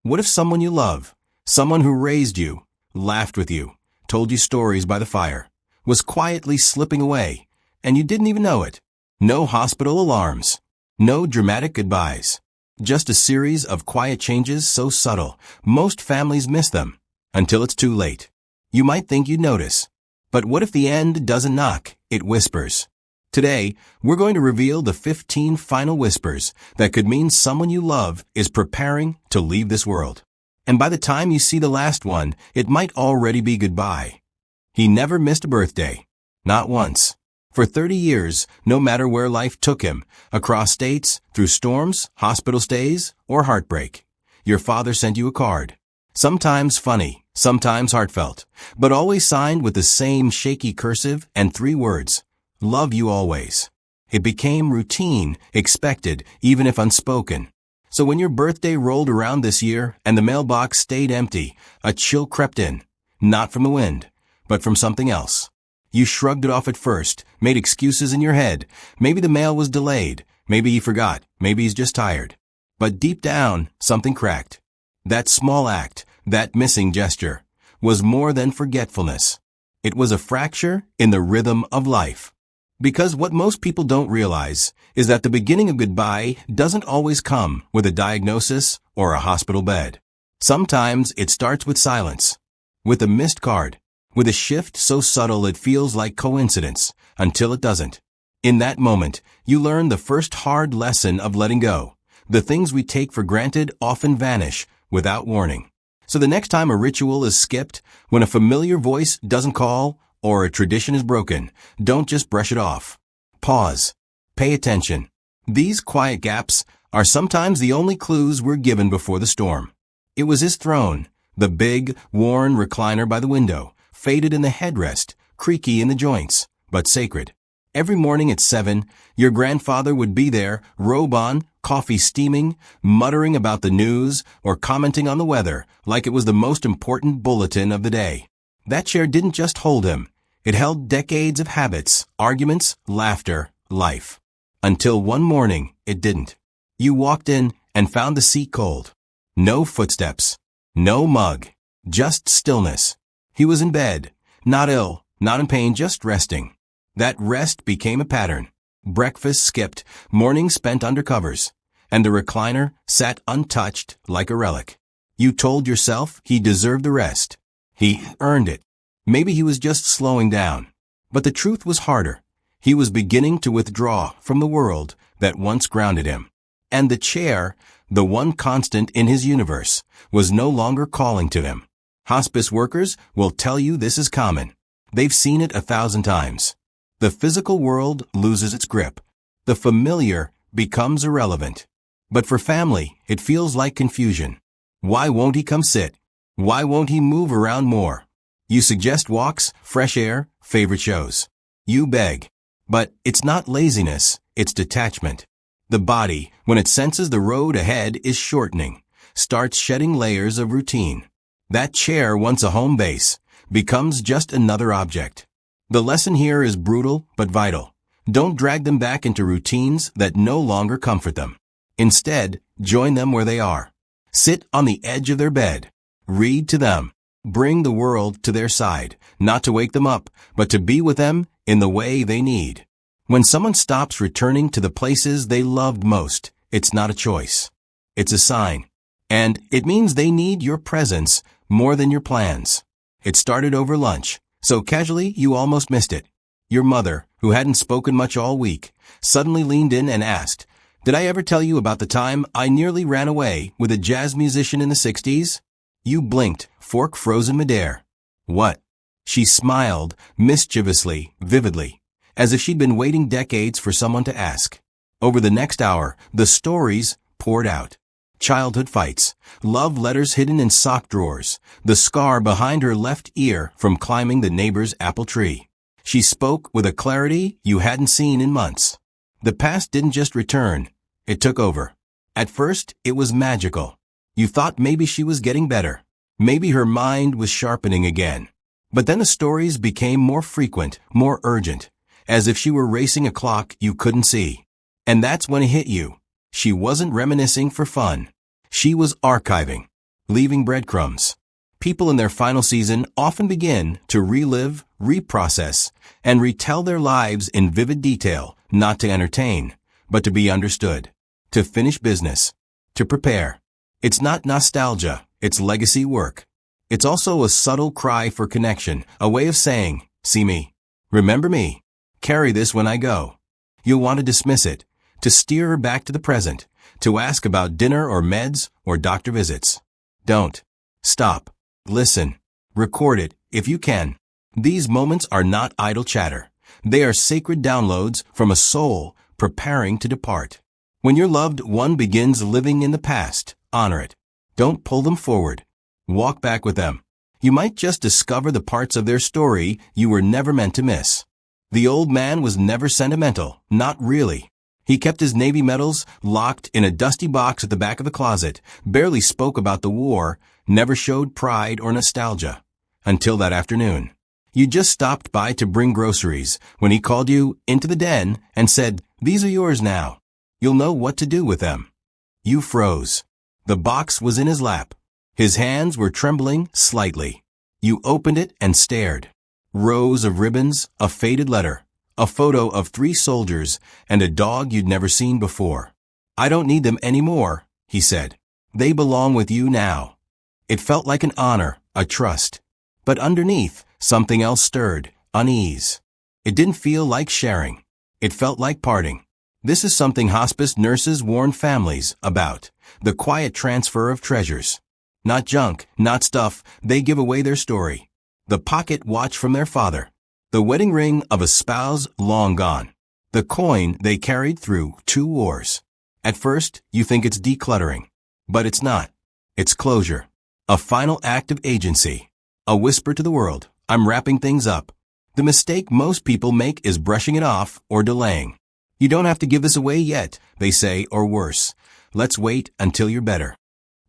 What if someone you love, someone who raised you, laughed with you, told you stories by the fire, was quietly slipping away, and you didn't even know it? No hospital alarms. No dramatic goodbyes. Just a series of quiet changes so subtle, most families miss them, until it's too late. You might think you'd notice. But what if the end doesn't knock, it whispers? Today, we're going to reveal the 15 final whispers that could mean someone you love is preparing to leave this world. And by the time you see the last one, it might already be goodbye. He never missed a birthday. Not once. For 30 years, no matter where life took him, across states, through storms, hospital stays, or heartbreak, your father sent you a card. Sometimes funny, sometimes heartfelt, but always signed with the same shaky cursive and 3 words: love you always. It became routine, expected, even if unspoken. So when your birthday rolled around this year and the mailbox stayed empty, a chill crept in, not from the wind, but from something else. You shrugged it off at first, made excuses in your head. Maybe the mail was delayed, maybe he forgot, maybe he's just tired. But deep down, something cracked. That small act, that missing gesture, was more than forgetfulness. It was a fracture in the rhythm of life. Because what most people don't realize is that the beginning of goodbye doesn't always come with a diagnosis or a hospital bed. Sometimes it starts with silence, with a missed card, with a shift so subtle it feels like coincidence, until it doesn't. In that moment, you learn the first hard lesson of letting go. The things we take for granted often vanish without warning. So the next time a ritual is skipped, when a familiar voice doesn't call, or a tradition is broken, don't just brush it off. Pause. Pay attention. These quiet gaps are sometimes the only clues we're given before the storm. It was his throne, the big, worn recliner by the window, faded in the headrest, creaky in the joints, but sacred. Every morning at 7, your grandfather would be there, robe on, coffee steaming, muttering about the news or commenting on the weather like it was the most important bulletin of the day. That chair didn't just hold him. It held decades of habits, arguments, laughter, life. Until one morning, it didn't. You walked in and found the seat cold. No footsteps. No mug. Just stillness. He was in bed, not ill, not in pain, just resting. That rest became a pattern. Breakfast skipped, morning spent under covers, and the recliner sat untouched like a relic. You told yourself he deserved the rest. He earned it. Maybe he was just slowing down. But the truth was harder. He was beginning to withdraw from the world that once grounded him. And the chair, the one constant in his universe, was no longer calling to him. Hospice workers will tell you this is common. They've seen it 1,000 times. The physical world loses its grip. The familiar becomes irrelevant. But for family, it feels like confusion. Why won't he come sit? Why won't he move around more? You suggest walks, fresh air, favorite shows. You beg. But it's not laziness, it's detachment. The body, when it senses the road ahead is shortening, starts shedding layers of routine. That chair, once a home base, becomes just another object. The lesson here is brutal but vital. Don't drag them back into routines that no longer comfort them. Instead, join them where they are. Sit on the edge of their bed. Read to them. Bring the world to their side, not to wake them up, but to be with them in the way they need. When someone stops returning to the places they loved most, it's not a choice. It's a sign. And it means they need your presence more than your plans. It started over lunch, so casually you almost missed it. Your mother, who hadn't spoken much all week, suddenly leaned in and asked, "Did I ever tell you about the time I nearly ran away with a jazz musician in the 60s? You blinked, fork frozen midair. What? She smiled, mischievously, vividly, as if she'd been waiting decades for someone to ask. Over the next hour, the stories poured out. Childhood fights, love letters hidden in sock drawers, the scar behind her left ear from climbing the neighbor's apple tree. She spoke with a clarity you hadn't seen in months. The past didn't just return, it took over. At first, it was magical. You thought maybe she was getting better. Maybe her mind was sharpening again. But then the stories became more frequent, more urgent, as if she were racing a clock you couldn't see. And that's when it hit you. She wasn't reminiscing for fun. She was archiving. leaving breadcrumbs. People in their final season often begin to relive, reprocess, and retell their lives in vivid detail, not to entertain, but to be understood, to finish business, to prepare. It's not nostalgia, it's legacy work. It's also a subtle cry for connection, a way of saying, see me, remember me, carry this when I go. You'll want to dismiss it, to steer her back to the present, to ask about dinner or meds or doctor visits. Don't. Stop. Listen. Record it, if you can. These moments are not idle chatter. They are sacred downloads from a soul preparing to depart. When your loved one begins living in the past, honor it. Don't pull them forward. Walk back with them. You might just discover the parts of their story you were never meant to miss. The old man was never sentimental, not really. He kept his Navy medals locked in a dusty box at the back of the closet, barely spoke about the war, never showed pride or nostalgia. Until that afternoon. You just stopped by to bring groceries when he called you into the den and said, these are yours now. You'll know what to do with them. You froze. The box was in his lap. His hands were trembling slightly. You opened it and stared. Rows of ribbons, a faded letter, a photo of 3 soldiers, and a dog you'd never seen before. I don't need them anymore, he said. They belong with you now. It felt like an honor, a trust. But underneath, something else stirred, unease. It didn't feel like sharing. It felt like parting. This is something hospice nurses warn families about, the quiet transfer of treasures. Not junk, not stuff, they give away their story. The pocket watch from their father. The wedding ring of a spouse long gone. The coin they carried through 2 wars. At first, you think it's decluttering. But it's not. It's closure. A final act of agency. A whisper to the world, I'm wrapping things up. The mistake most people make is brushing it off or delaying. You don't have to give this away yet, they say, or worse. Let's wait until you're better.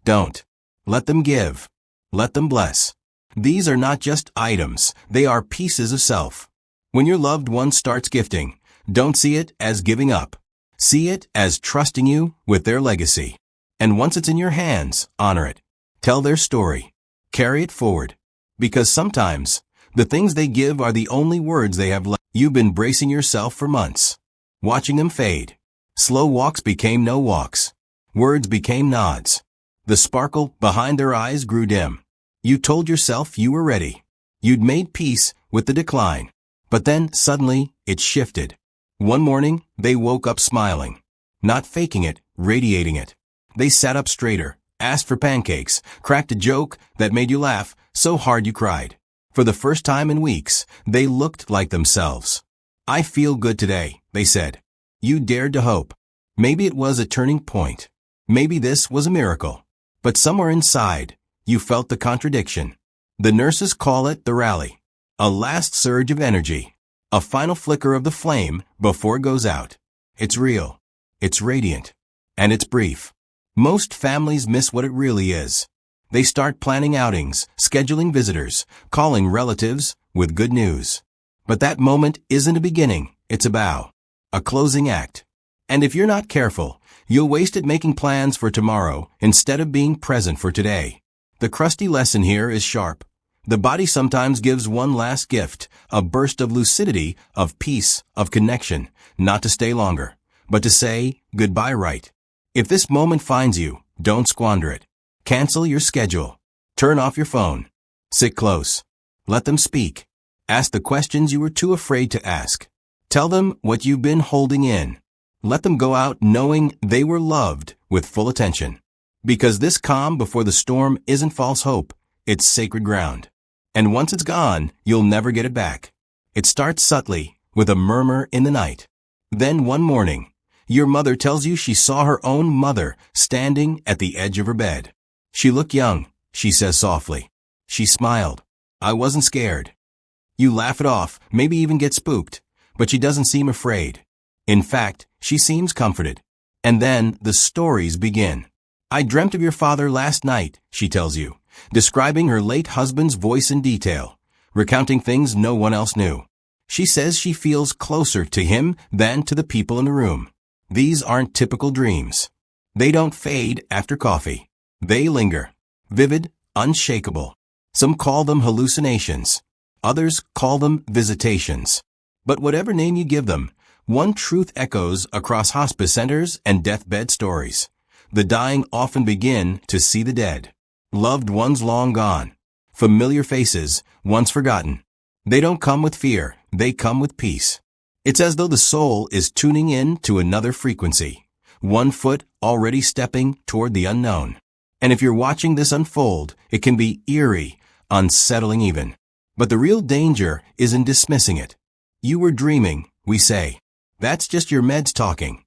Don't. Let them give. Let them bless. These are not just items, they are pieces of self. When your loved one starts gifting, don't see it as giving up. See it as trusting you with their legacy. And once it's in your hands, honor it. Tell their story. Carry it forward. Because sometimes, the things they give are the only words they have left. You've been bracing yourself for months. Watching them fade. Slow walks became no walks. Words became nods. The sparkle behind their eyes grew dim. You told yourself you were ready. You'd made peace with the decline. But then, suddenly, it shifted. One morning, they woke up smiling. Not faking it, radiating it. They sat up straighter, asked for pancakes, cracked a joke that made you laugh so hard you cried. For the first time in weeks, they looked like themselves. I feel good today, they said. You dared to hope. Maybe it was a turning point. Maybe this was a miracle. But somewhere inside, you felt the contradiction. The nurses call it the rally. A last surge of energy. A final flicker of the flame before it goes out. It's real. It's radiant. And it's brief. Most families miss what it really is. They start planning outings, scheduling visitors, calling relatives with good news. But that moment isn't a beginning, it's a bow. A closing act. And if you're not careful, you'll waste it making plans for tomorrow instead of being present for today. The crusty lesson here is sharp. The body sometimes gives one last gift, a burst of lucidity, of peace, of connection, not to stay longer, but to say goodbye right. If this moment finds you, don't squander it. Cancel your schedule. Turn off your phone. Sit close. Let them speak. Ask the questions you were too afraid to ask. Tell them what you've been holding in. Let them go out knowing they were loved with full attention. Because this calm before the storm isn't false hope, it's sacred ground. And once it's gone, you'll never get it back. It starts subtly, with a murmur in the night. Then one morning, your mother tells you she saw her own mother standing at the edge of her bed. She looked young, she says softly. She smiled. I wasn't scared. You laugh it off, maybe even get spooked, but she doesn't seem afraid. In fact, she seems comforted. And then the stories begin. I dreamt of your father last night, she tells you, describing her late husband's voice in detail, recounting things no one else knew. She says she feels closer to him than to the people in the room. These aren't typical dreams. They don't fade after coffee. They linger. Vivid, unshakable. Some call them hallucinations. Others call them visitations. But whatever name you give them, one truth echoes across hospice centers and deathbed stories. The dying often begin to see the dead. Loved ones long gone. Familiar faces, once forgotten. They don't come with fear, they come with peace. It's as though the soul is tuning in to another frequency. One foot already stepping toward the unknown. And if you're watching this unfold, it can be eerie, unsettling even. But the real danger is in dismissing it. You were dreaming, we say. That's just your meds talking.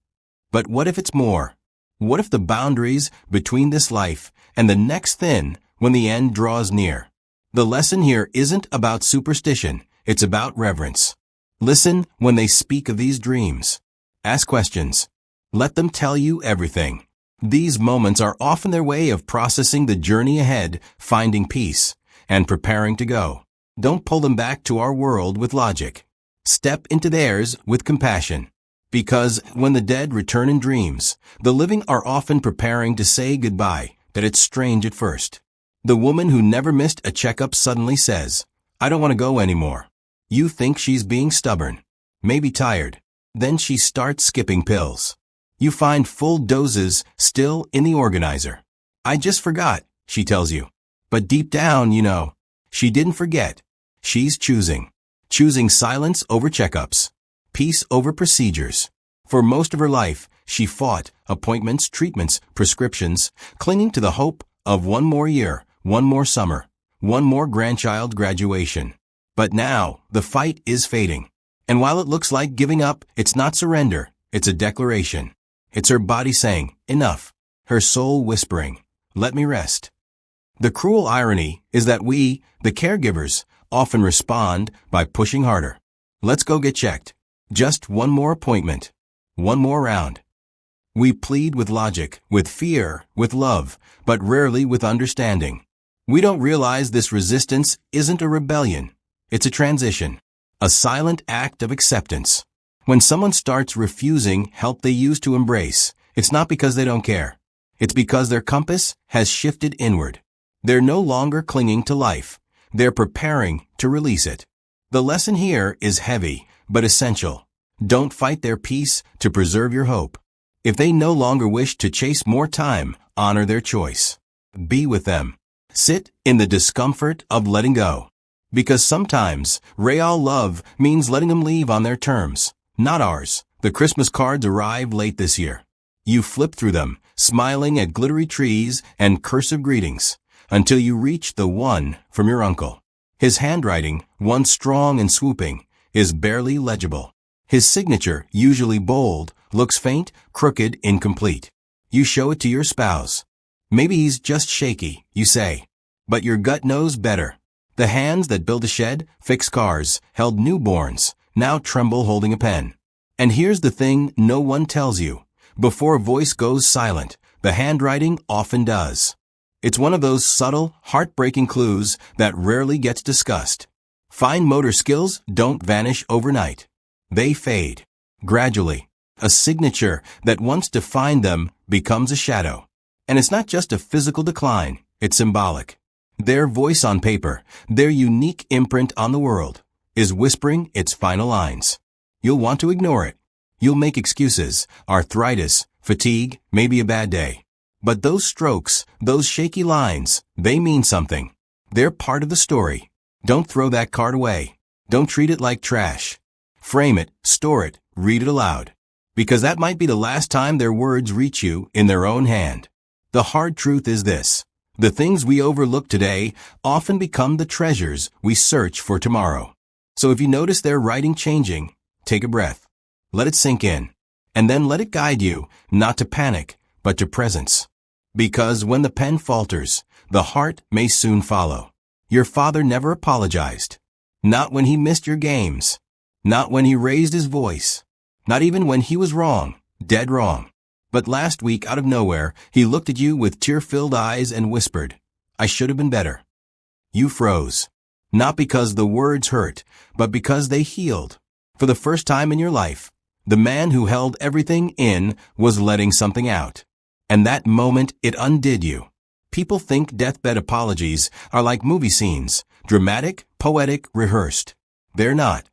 But what if it's more? What if the boundaries between this life and the next thin when the end draws near? The lesson here isn't about superstition, it's about reverence. Listen when they speak of these dreams. Ask questions. Let them tell you everything. These moments are often their way of processing the journey ahead, finding peace, and preparing to go. Don't pull them back to our world with logic. Step into theirs with compassion. Because when the dead return in dreams, the living are often preparing to say goodbye, that it's strange at first. The woman who never missed a checkup suddenly says, "I don't want to go anymore." You think she's being stubborn, maybe tired. Then she starts skipping pills. You find full doses still in the organizer. "I just forgot," she tells you. But deep down, you know, she didn't forget. She's choosing silence over checkups, peace over procedures. For most of her life, she fought appointments, treatments, prescriptions, clinging to the hope of one more year, one more summer, one more grandchild graduation. But now, the fight is fading. And while it looks like giving up, it's not surrender, it's a declaration. It's her body saying, "Enough." Her soul whispering, "Let me rest." The cruel irony is that we, the caregivers, often respond by pushing harder. "Let's go get checked. Just one more appointment. One more round." We plead with logic, with fear, with love, but rarely with understanding. We don't realize this resistance isn't a rebellion. It's a transition, a silent act of acceptance. When someone starts refusing help they used to embrace, it's not because they don't care. It's because their compass has shifted inward. They're no longer clinging to life. They're preparing to release it. The lesson here is heavy, but essential. Don't fight their peace to preserve your hope. If they no longer wish to chase more time, honor their choice. Be with them. Sit in the discomfort of letting go. Because sometimes, real love means letting them leave on their terms, not ours. The Christmas cards arrive late this year. You flip through them, smiling at glittery trees and cursive greetings, until you reach the one from your uncle. His handwriting, once strong and swooping, is barely legible. His signature, usually bold, looks faint, crooked, incomplete. You show it to your spouse. "Maybe he's just shaky," you say. But your gut knows better. The hands that build a shed, fix cars, held newborns, now tremble holding a pen. And here's the thing no one tells you. Before a voice goes silent, the handwriting often does. It's one of those subtle, heartbreaking clues that rarely gets discussed. Fine motor skills don't vanish overnight. They fade. Gradually, a signature that once defined them becomes a shadow. And it's not just a physical decline, it's symbolic. Their voice on paper, their unique imprint on the world, is whispering its final lines. You'll want to ignore it. You'll make excuses, arthritis, fatigue, maybe a bad day. But those strokes, those shaky lines, they mean something. They're part of the story. Don't throw that card away. Don't treat it like trash. Frame it, store it, read it aloud. Because that might be the last time their words reach you in their own hand. The hard truth is this. The things we overlook today often become the treasures we search for tomorrow. So if you notice their writing changing, take a breath. Let it sink in. And then let it guide you, not to panic, but to presence. Because when the pen falters, the heart may soon follow. Your father never apologized. Not when he missed your games. Not when he raised his voice. Not even when he was wrong, dead wrong. But last week, out of nowhere, he looked at you with tear-filled eyes and whispered, "I should have been better." You froze. Not because the words hurt, but because they healed. For the first time in your life, the man who held everything in was letting something out. And that moment, it undid you. People think deathbed apologies are like movie scenes, dramatic, poetic, rehearsed. They're not.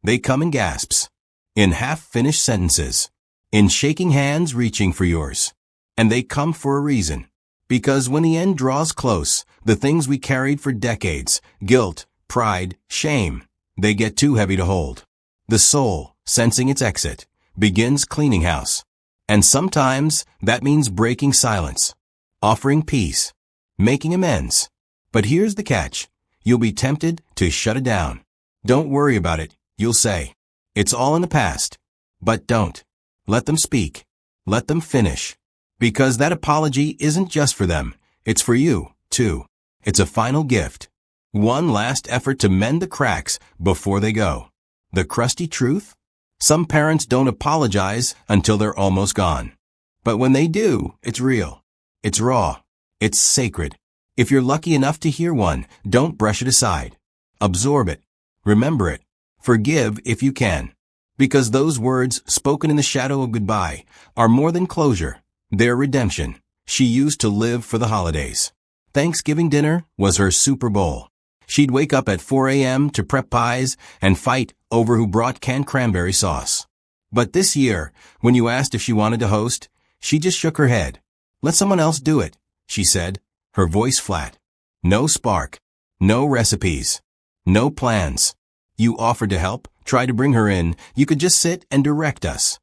They come in gasps, in half-finished sentences, in shaking hands reaching for yours. And they come for a reason. Because when the end draws close, the things we carried for decades, guilt, pride, shame, they get too heavy to hold. The soul, sensing its exit, begins cleaning house. And sometimes that means breaking silence, offering peace, making amends. But here's the catch. You'll be tempted to shut it down. Don't worry about it, you'll say. It's all in the past. But don't. Let them speak. Let them finish. Because that apology isn't just for them. It's for you, too. It's a final gift. One last effort to mend the cracks before they go. The crusty truth? Some parents don't apologize until they're almost gone. But when they do, it's real. It's raw. It's sacred. If you're lucky enough to hear one, don't brush it aside. Absorb it. Remember it. Forgive if you can. Because those words, spoken in the shadow of goodbye, are more than closure. They're redemption. She used to live for the holidays. Thanksgiving dinner was her Super Bowl. She'd wake up at 4 a.m. to prep pies and fight over who brought canned cranberry sauce. But this year, when you asked if she wanted to host, she just shook her head. Let someone else do it, she said, her voice flat. No spark. No recipes. No plans. You offered to help, tried to bring her in, you could just sit and direct us.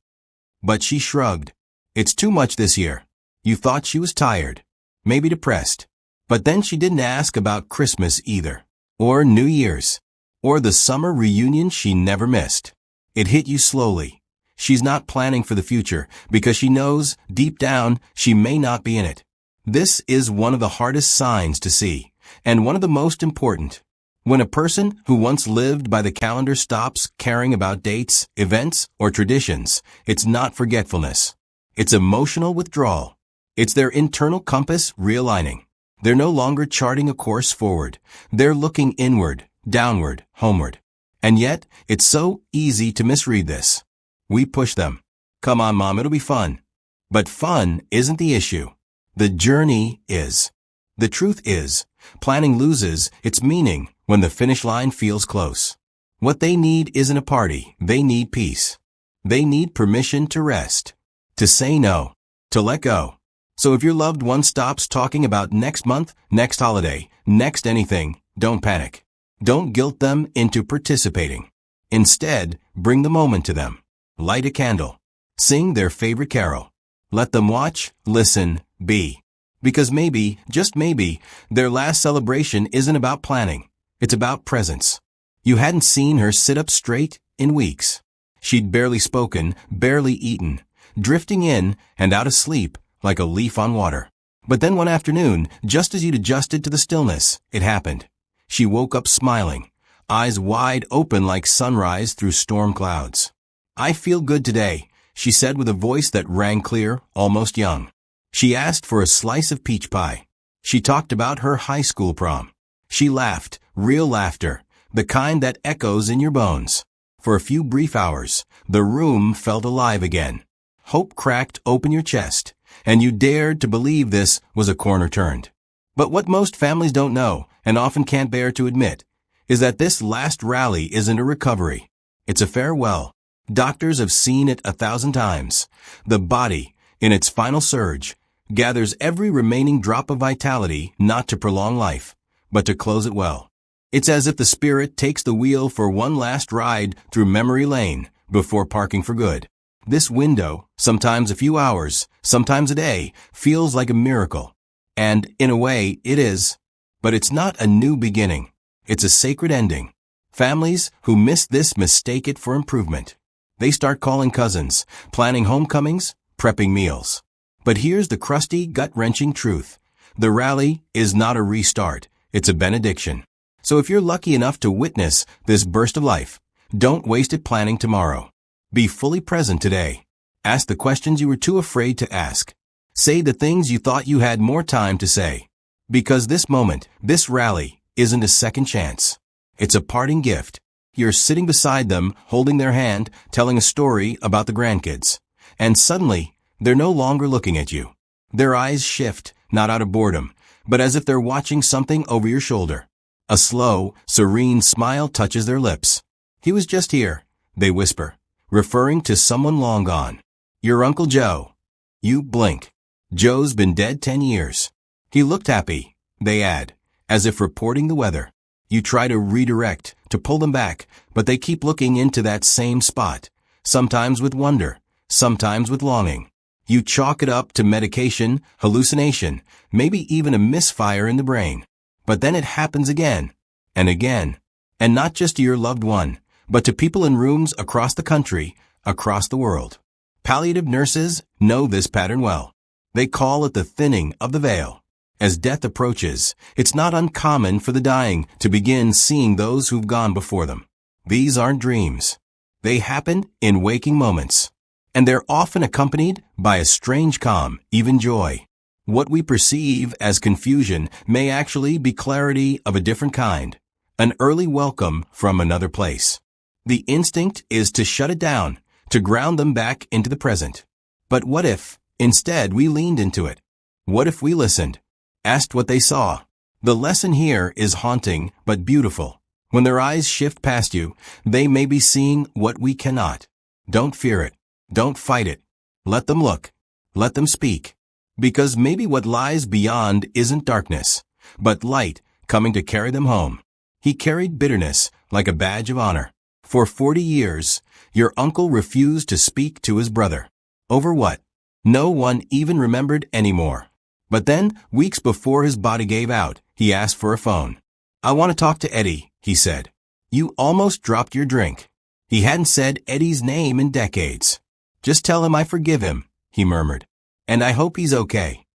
But she shrugged. It's too much this year. You thought she was tired, maybe depressed. But then she didn't ask about Christmas either, or New Year's, or the summer reunion she never missed. It hit you slowly. She's not planning for the future because she knows, deep down, she may not be in it. This is one of the hardest signs to see, and one of the most important. When a person who once lived by the calendar stops caring about dates, events, or traditions, it's not forgetfulness. It's emotional withdrawal. It's their internal compass realigning. They're no longer charting a course forward. They're looking inward, downward, homeward. And yet, it's so easy to misread this. We push them. Come on, Mom, it'll be fun. But fun isn't the issue. The journey is. The truth is, planning loses its meaning when the finish line feels close. What they need isn't a party. They need peace. They need permission to rest. To say no. To let go. So if your loved one stops talking about next month, next holiday, next anything, don't panic. Don't guilt them into participating. Instead, bring the moment to them. Light a candle. Sing their favorite carol. Let them watch, listen, be. Because maybe, just maybe, their last celebration isn't about planning. It's about presence. You hadn't seen her sit up straight in weeks. She'd barely spoken, barely eaten, drifting in and out of sleep like a leaf on water. But then one afternoon, just as you'd adjusted to the stillness, it happened. She woke up smiling, eyes wide open like sunrise through storm clouds. I feel good today, she said with a voice that rang clear, almost young. She asked for a slice of peach pie. She talked about her high school prom. She laughed, real laughter, the kind that echoes in your bones. For a few brief hours, the room felt alive again. Hope cracked open your chest, and you dared to believe this was a corner turned. But what most families don't know, and often can't bear to admit, is that this last rally isn't a recovery. It's a farewell. Doctors have seen it 1,000 times. The body, in its final surge, gathers every remaining drop of vitality not to prolong life, but to close it well. It's as if the spirit takes the wheel for one last ride through memory lane before parking for good. This window, sometimes a few hours, sometimes a day, feels like a miracle. And, in a way, it is. But it's not a new beginning. It's a sacred ending. Families who miss this mistake it for improvement. They start calling cousins, planning homecomings, prepping meals. But here's the crusty, gut-wrenching truth. The rally is not a restart. It's a benediction. So if you're lucky enough to witness this burst of life, don't waste it planning tomorrow. Be fully present today. Ask the questions you were too afraid to ask. Say the things you thought you had more time to say. Because this moment, this rally, isn't a second chance. It's a parting gift. You're sitting beside them, holding their hand, telling a story about the grandkids. And suddenly, they're no longer looking at you. Their eyes shift, not out of boredom, but as if they're watching something over your shoulder. A slow, serene smile touches their lips. "He was just here," they whisper, referring to someone long gone. "Your Uncle Joe." You blink. "Joe's been dead 10 years. He looked happy," they add, as if reporting the weather. You try to redirect, to pull them back, but they keep looking into that same spot, sometimes with wonder, sometimes with longing. You chalk it up to medication, hallucination, maybe even a misfire in the brain. But then it happens again, and again, and not just to your loved one, but to people in rooms across the country, across the world. Palliative nurses know this pattern well. They call it the thinning of the veil. As death approaches, it's not uncommon for the dying to begin seeing those who've gone before them. These aren't dreams. They happen in waking moments. And they're often accompanied by a strange calm, even joy. What we perceive as confusion may actually be clarity of a different kind, an early welcome from another place. The instinct is to shut it down, to ground them back into the present. But what if, instead, we leaned into it? What if we listened? Asked what they saw? The lesson here is haunting but beautiful. When their eyes shift past you, they may be seeing what we cannot. Don't fear it. Don't fight it. Let them look. Let them speak. Because maybe what lies beyond isn't darkness, but light coming to carry them home. He carried bitterness like a badge of honor. For 40 years, your uncle refused to speak to his brother. Over what? No one even remembered anymore. But then, weeks before his body gave out, he asked for a phone. "I want to talk to Eddie," he said. You almost dropped your drink. He hadn't said Eddie's name in decades. "Just tell him I forgive him," he murmured. "And I hope he's okay."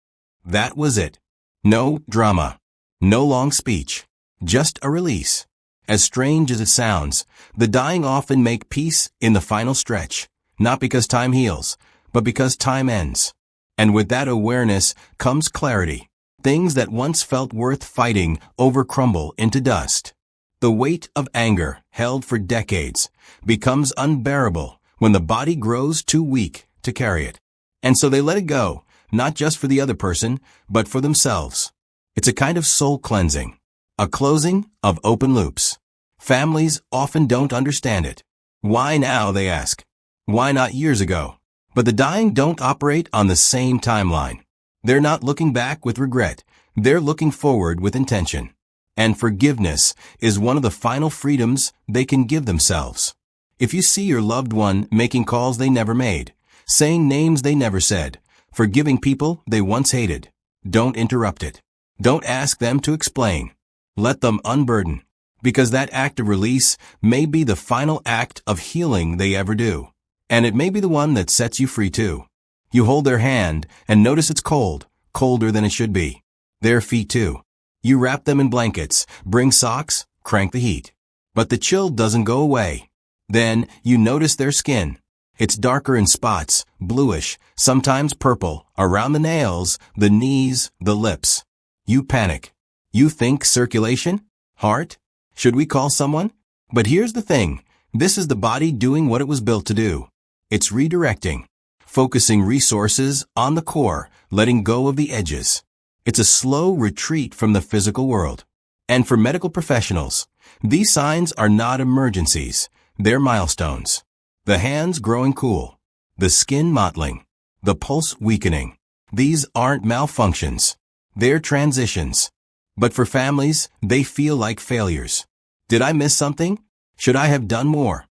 That was it. No drama. No long speech. Just a release. As strange as it sounds, the dying often make peace in the final stretch, not because time heals, but because time ends. And with that awareness comes clarity. Things that once felt worth fighting over crumble into dust. The weight of anger, held for decades, becomes unbearable when the body grows too weak to carry it. And so they let it go, not just for the other person, but for themselves. It's a kind of soul cleansing, a closing of open loops. Families often don't understand it. Why now, they ask. Why not years ago? But the dying don't operate on the same timeline. They're not looking back with regret. They're looking forward with intention. And forgiveness is one of the final freedoms they can give themselves. If you see your loved one making calls they never made, saying names they never said, forgiving people they once hated, don't interrupt it. Don't ask them to explain. Let them unburden, because that act of release may be the final act of healing they ever do. And it may be the one that sets you free too. You hold their hand and notice it's cold, colder than it should be. Their feet too. You wrap them in blankets, bring socks, crank the heat. But the chill doesn't go away. Then you notice their skin. It's darker in spots, bluish, sometimes purple, around the nails, the knees, the lips. You panic. You think circulation? Heart? Should we call someone? But here's the thing. This is the body doing what it was built to do. It's redirecting, focusing resources on the core, letting go of the edges. It's a slow retreat from the physical world. And for medical professionals, these signs are not emergencies. They're milestones. The hands growing cool, the skin mottling, the pulse weakening. These aren't malfunctions. They're transitions. But for families, they feel like failures. Did I miss something? Should I have done more?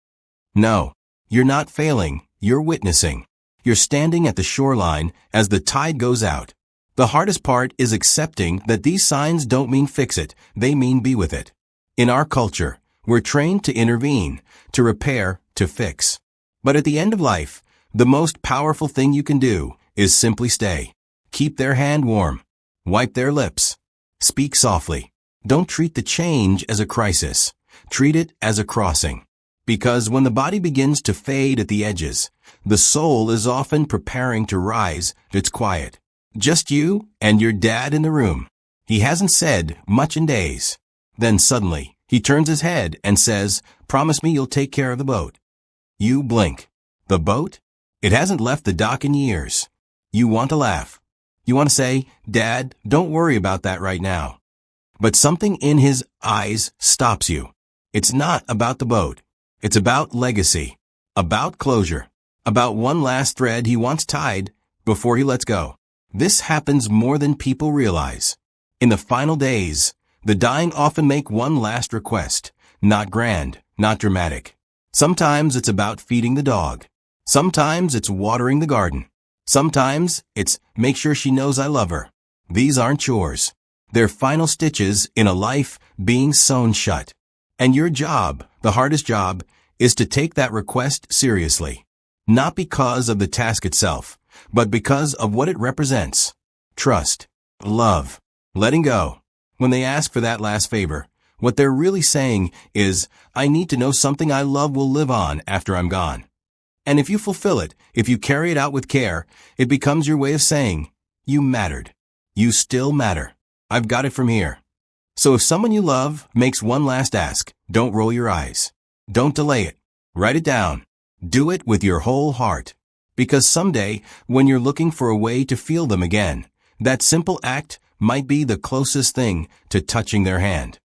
No, you're not failing. You're witnessing. You're standing at the shoreline as the tide goes out. The hardest part is accepting that these signs don't mean fix it, they mean be with it. In our culture, we're trained to intervene, to repair, to fix. But at the end of life, the most powerful thing you can do is simply stay. Keep their hand warm. Wipe their lips. Speak softly. Don't treat the change as a crisis. Treat it as a crossing. Because when the body begins to fade at the edges, the soul is often preparing to rise. It's quiet. Just you and your dad in the room. He hasn't said much in days. Then suddenly, he turns his head and says, "Promise me you'll take care of the boat." You blink. The boat? It hasn't left the dock in years. You want to laugh. You want to say, "Dad, don't worry about that right now." But something in his eyes stops you. It's not about the boat. It's about legacy, about closure, about one last thread he wants tied before he lets go. This happens more than people realize. In the final days, the dying often make one last request, not grand, not dramatic. Sometimes it's about feeding the dog. Sometimes it's watering the garden. Sometimes it's make sure she knows I love her. These aren't chores. They're final stitches in a life being sewn shut. And your job, the hardest job, is to take that request seriously. Not because of the task itself, but because of what it represents. Trust, love, letting go. When they ask for that last favor, what they're really saying is, I need to know something I love will live on after I'm gone. And if you fulfill it, if you carry it out with care, it becomes your way of saying, you mattered. You still matter. I've got it from here. So if someone you love makes one last ask, don't roll your eyes. Don't delay it. Write it down. Do it with your whole heart. Because someday, when you're looking for a way to feel them again, that simple act might be the closest thing to touching their hand.